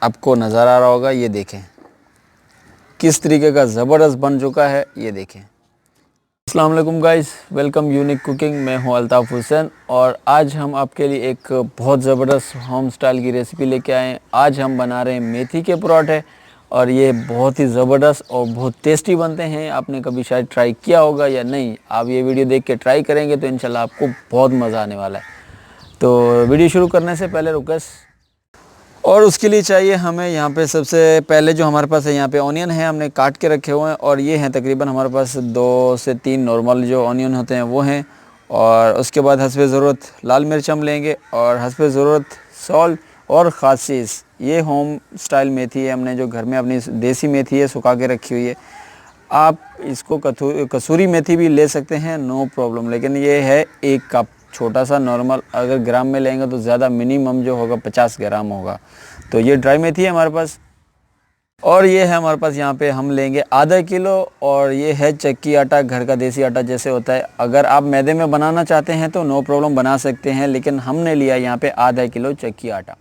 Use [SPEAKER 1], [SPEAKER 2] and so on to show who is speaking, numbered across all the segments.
[SPEAKER 1] आपको नज़र आ रहा होगा। ये देखें किस तरीके का ज़बरदस्त बन चुका है। ये देखें। अस्सलाम वालेकुम गाइस, वेलकम यूनिक कुकिंग। मैं हूं अल्ताफ़ हुसैन और आज हम आपके लिए एक बहुत ज़बरदस्त होम स्टाइल की रेसिपी लेके आए हैं। आज हम बना रहे हैं मेथी के पराठे और ये बहुत ही ज़बरदस्त और बहुत टेस्टी बनते हैं। आपने कभी शायद ट्राई किया होगा या नहीं, आप ये वीडियो देख के ट्राई करेंगे तो इंशाल्लाह आपको बहुत मज़ा आने वाला है। तो वीडियो शुरू करने से पहले रिक्वेस्ट, और उसके लिए चाहिए हमें यहाँ पे सबसे पहले जो हमारे पास है यहाँ पे ऑनियन है, हमने काट के रखे हुए हैं और ये हैं तकरीबन हमारे पास 2 से 3 नॉर्मल जो ऑनियन होते हैं वो हैं। और उसके बाद हस्बे ज़रूरत लाल मिर्च हम लेंगे और हस्बे ज़रूरत सॉल्ट और ख़ास चीज़ ये होम स्टाइल मेथी है, हमने जो घर में अपनी देसी मेथी है सुखा के रखी हुई है। आप इसको कसूरी मेथी भी ले सकते हैं, नो प्रॉब्लम, लेकिन ये है 1 कप छोटा सा नॉर्मल। अगर ग्राम में लेंगे तो ज़्यादा मिनिमम जो होगा 50 ग्राम होगा। तो ये ड्राई मेथी है हमारे पास। और ये है हमारे पास यहाँ पे हम लेंगे आधा किलो और ये है चक्की आटा, घर का देसी आटा जैसे होता है। अगर आप मैदे में बनाना चाहते हैं तो नो प्रॉब्लम बना सकते हैं, लेकिन हमने लिया यहाँ पे आधा किलो चक्की आटा।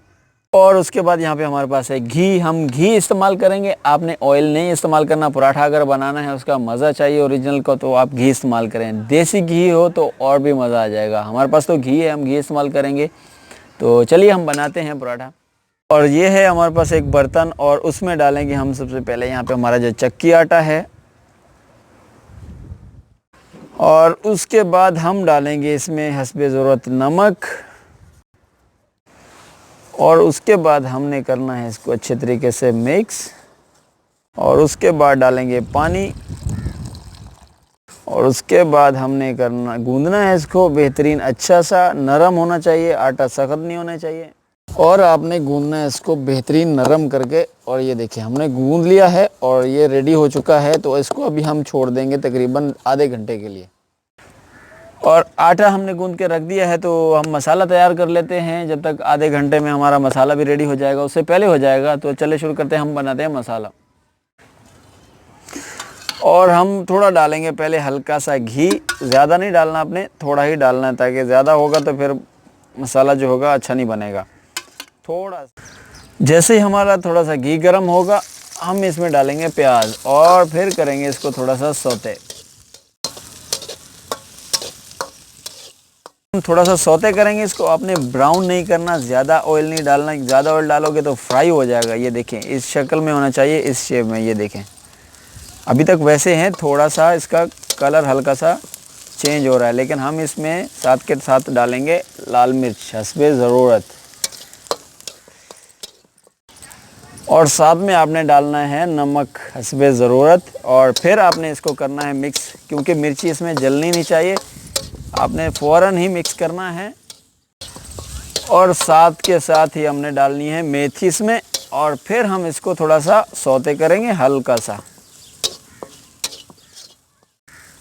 [SPEAKER 1] और उसके बाद यहाँ पे हमारे पास है घी, हम घी इस्तेमाल करेंगे। आपने ऑयल नहीं इस्तेमाल करना। पराठा अगर बनाना है उसका मज़ा चाहिए ओरिजिनल को तो आप घी इस्तेमाल करें। देसी घी हो तो और भी मज़ा आ जाएगा। हमारे पास तो घी है, हम घी इस्तेमाल करेंगे। तो चलिए हम बनाते हैं पराठा। और ये है हमारे पास एक बर्तन और उसमें डालेंगे हम सबसे पहले यहाँ पे हमारा जो चक्की आटा है और उसके बाद हम डालेंगे इसमें हस्बे ज़रूरत नमक और उसके बाद हमने करना है इसको अच्छे तरीके से मिक्स और उसके बाद डालेंगे पानी और उसके बाद हमने गूंदना है इसको बेहतरीन, अच्छा सा नरम होना चाहिए, आटा सख्त नहीं होना चाहिए। और आपने गूंदना है इसको बेहतरीन नरम करके। और ये देखिए हमने गूंद लिया है और ये रेडी हो चुका है। तो इसको अभी हम छोड़ देंगे तकरीबन आधे घंटे के लिए। और आटा हमने गूंद के रख दिया है तो हम मसाला तैयार कर लेते हैं। जब तक आधे घंटे में हमारा मसाला भी रेडी हो जाएगा, उससे पहले हो जाएगा। तो चले शुरू करते हैं, हम बनाते हैं मसाला। और हम थोड़ा डालेंगे पहले हल्का सा घी, ज़्यादा नहीं डालना, आपने थोड़ा ही डालना है ताकि ज़्यादा होगा तो फिर मसाला जो होगा अच्छा नहीं बनेगा। थोड़ा जैसे ही हमारा थोड़ा सा घी गर्म होगा हम इसमें डालेंगे प्याज और फिर करेंगे इसको थोड़ा सा सौते। थोड़ा सा सौते करेंगे इसको, आपने ब्राउन नहीं करना, ज़्यादा ऑयल नहीं डालना। ज़्यादा ऑयल डालोगे तो फ्राई हो जाएगा। ये देखें इस शक्ल में होना चाहिए, इस शेप में। ये देखें अभी तक वैसे हैं, थोड़ा सा इसका कलर हल्का सा चेंज हो रहा है, लेकिन हम इसमें साथ के साथ डालेंगे लाल मिर्च हस्बे ज़रूरत और साथ में आपने डालना है नमक हस्बे ज़रूरत। और फिर आपने इसको करना है मिक्स, क्योंकि मिर्ची इसमें जलनी नहीं चाहिए, आपने फ़ौरन ही मिक्स करना है। और साथ के साथ ही हमने डालनी है मेथी इसमें और फिर हम इसको थोड़ा सा सौते करेंगे हल्का सा।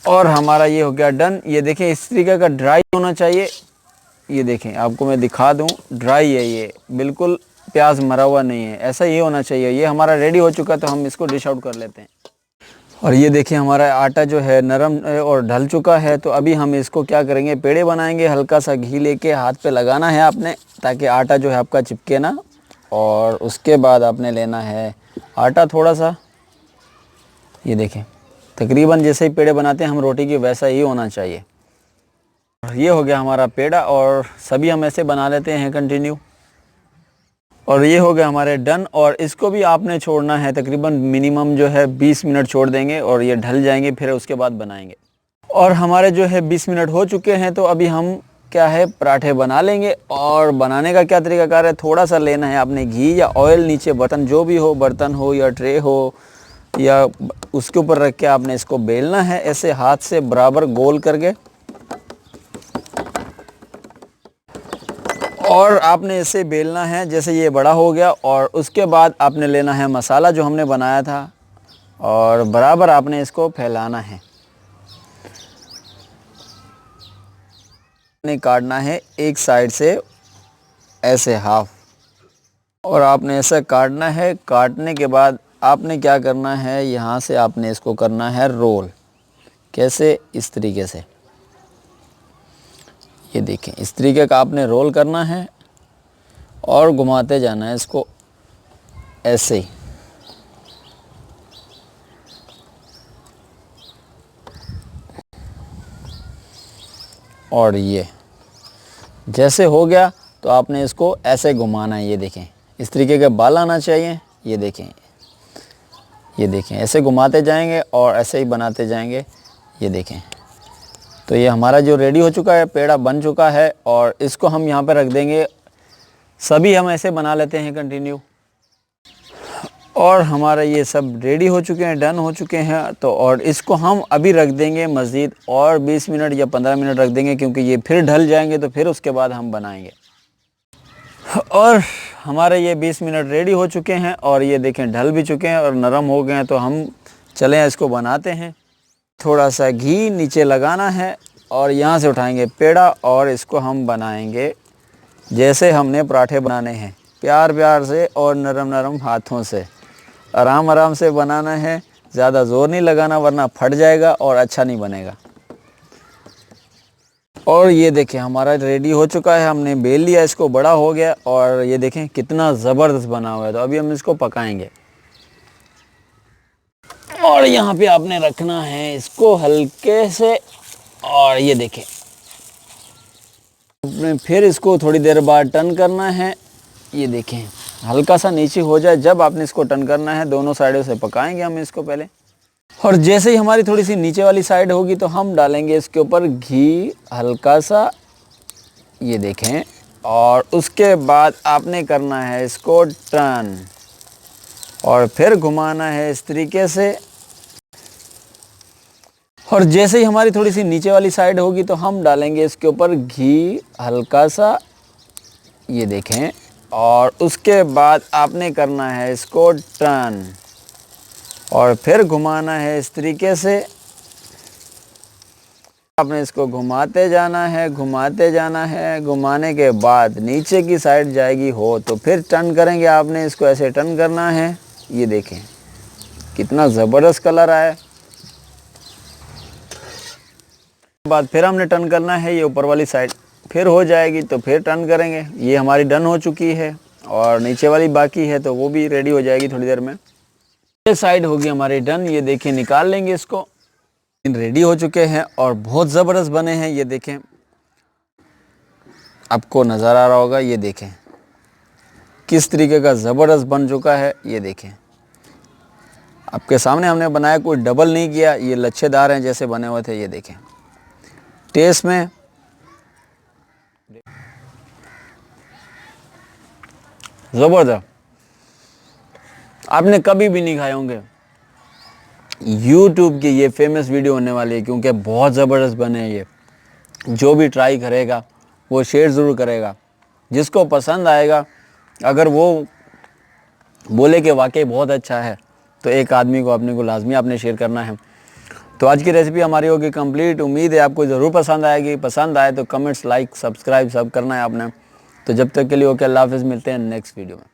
[SPEAKER 1] और हमारा ये हो गया डन। ये देखें इस तरीके का ड्राई होना चाहिए। ये देखें आपको मैं दिखा दूं, ड्राई है ये, बिल्कुल प्याज मरा हुआ नहीं है, ऐसा ये होना चाहिए। ये हमारा रेडी हो चुका तो हम इसको डिश आउट कर लेते हैं। और ये देखिए हमारा आटा जो है नरम और ढल चुका है। तो अभी हम इसको क्या करेंगे, पेड़े बनाएंगे। हल्का सा घी लेके हाथ पे लगाना है आपने ताकि आटा जो है आपका चिपके ना। और उसके बाद आपने लेना है आटा थोड़ा सा। ये देखें तकरीबन जैसे ही पेड़े बनाते हैं हम रोटी की, वैसा ही होना चाहिए। ये हो गया हमारा पेड़ा और सभी हम ऐसे बना लेते हैं कंटिन्यू। और ये हो गया हमारे डन। और इसको भी आपने छोड़ना है तकरीबन मिनिमम जो है 20 मिनट छोड़ देंगे और ये ढल जाएंगे, फिर उसके बाद बनाएंगे। और हमारे जो है 20 मिनट हो चुके हैं। तो अभी हम क्या है पराठे बना लेंगे। और बनाने का क्या तरीकाकार है, थोड़ा सा लेना है आपने घी या ऑयल, नीचे बर्तन जो भी हो, बर्तन हो या ट्रे हो या उसके ऊपर रख के आपने इसको बेलना है ऐसे हाथ से बराबर गोल करके। और आपने इसे बेलना है जैसे ये बड़ा हो गया। और उसके बाद आपने लेना है मसाला जो हमने बनाया था और बराबर आपने इसको फैलाना है। आपने काटना है एक साइड से ऐसे हाफ और आपने ऐसे काटना है। काटने के बाद आपने क्या करना है, यहाँ से आपने इसको करना है रोल। कैसे, इस तरीके से। ये देखें इस तरीके का आपने रोल करना है और घुमाते जाना है इसको। ऐसे ही। और ये जैसे हो गया तो आपने इसको ऐसे घुमाना है। ये देखें, इस तरीके के बाल आना चाहिए। ये देखें, ये देखें, ऐसे घुमाते जाएंगे और ऐसे ही बनाते जाएंगे। ये देखें, तो ये हमारा जो रेडी हो चुका है, पेड़ा बन चुका है और इसको हम यहाँ पे रख देंगे। सभी हम ऐसे बना लेते हैं कंटिन्यू। और हमारा ये सब रेडी हो चुके हैं, डन हो चुके हैं। तो और इसको हम अभी रख देंगे मज़ीद और 20 मिनट या 15 मिनट रख देंगे, क्योंकि ये फिर ढल जाएंगे तो फिर उसके बाद हम बनाएंगे। और हमारे ये 20 मिनट रेडी हो चुके हैं और ये देखें ढल भी चुके हैं और नरम हो गए हैं। तो हम चलें इसको बनाते हैं। थोड़ा सा घी नीचे लगाना है और यहाँ से उठाएंगे पेड़ा और इसको हम बनाएंगे जैसे हमने पराठे बनाने हैं, प्यार प्यार से और नरम नरम हाथों से। आराम आराम से बनाना है, ज़्यादा ज़ोर नहीं लगाना वरना फट जाएगा और अच्छा नहीं बनेगा। और ये देखें हमारा रेडी हो चुका है, हमने बेल लिया, इसको बड़ा हो गया और ये देखें कितना ज़बरदस्त बना हुआ है। तो अभी हम इसको पकाएंगे। और यहाँ पे आपने रखना है इसको हल्के से और ये देखें आपने फिर इसको थोड़ी देर बाद टर्न करना है। ये देखें हल्का सा नीचे हो जाए, जब आपने इसको टर्न करना है। दोनों साइडों से पकाएंगे हम इसको पहले। और जैसे ही हमारी थोड़ी सी नीचे वाली साइड होगी तो हम डालेंगे इसके ऊपर घी हल्का सा। ये देखें, और उसके बाद आपने करना है इसको टर्न और फिर घुमाना है इस तरीके से। और जैसे ही हमारी थोड़ी सी नीचे वाली साइड होगी तो हम डालेंगे इसके ऊपर घी हल्का सा। ये देखें, और उसके बाद आपने करना है इसको टर्न और फिर घुमाना है इस तरीके से। आपने इसको घुमाते जाना है, घुमाते जाना है। घुमाने के बाद नीचे की साइड जाएगी हो तो फिर टर्न करेंगे। आपने इसको ऐसे टर्न करना है। ये देखें कितना ज़बरदस्त कलर आया। बाद फिर हमने टर्न करना है, ये ऊपर वाली साइड फिर हो जाएगी तो फिर टर्न करेंगे। ये हमारी डन हो चुकी है और नीचे वाली बाकी है तो वो भी रेडी हो जाएगी थोड़ी देर में। ये साइड होगी हमारी डन। ये देखें निकाल लेंगे इसको। रेडी हो चुके हैं और बहुत ज़बरदस्त बने हैं। ये देखें, आपको नज़र आ रहा होगा। ये देखें किस तरीके का ज़बरदस्त बन चुका है। ये देखें आपके सामने हमने बनाया, कोई डबल नहीं किया। ये लच्छेदार हैं जैसे बने हुए थे। ये देखें टेस्ट में ज़बरदस्त, आपने कभी भी नहीं खाए होंगे। YouTube की ये फेमस वीडियो होने वाली है क्योंकि बहुत ज़बरदस्त बने हैं ये। जो भी ट्राई करेगा वो शेयर ज़रूर करेगा। जिसको पसंद आएगा, अगर वो बोले कि वाकई बहुत अच्छा है, तो एक आदमी को अपने को लाजमी आपने शेयर करना है। तो आज की रेसिपी हमारी होगी कंप्लीट। उम्मीद है आपको ज़रूर पसंद आएगी। पसंद आए तो कमेंट्स, लाइक, सब्सक्राइब सब करना है आपने। तो जब तक के लिए ओके, अल्लाह हाफ़िज़। मिलते हैं नेक्स्ट वीडियो में।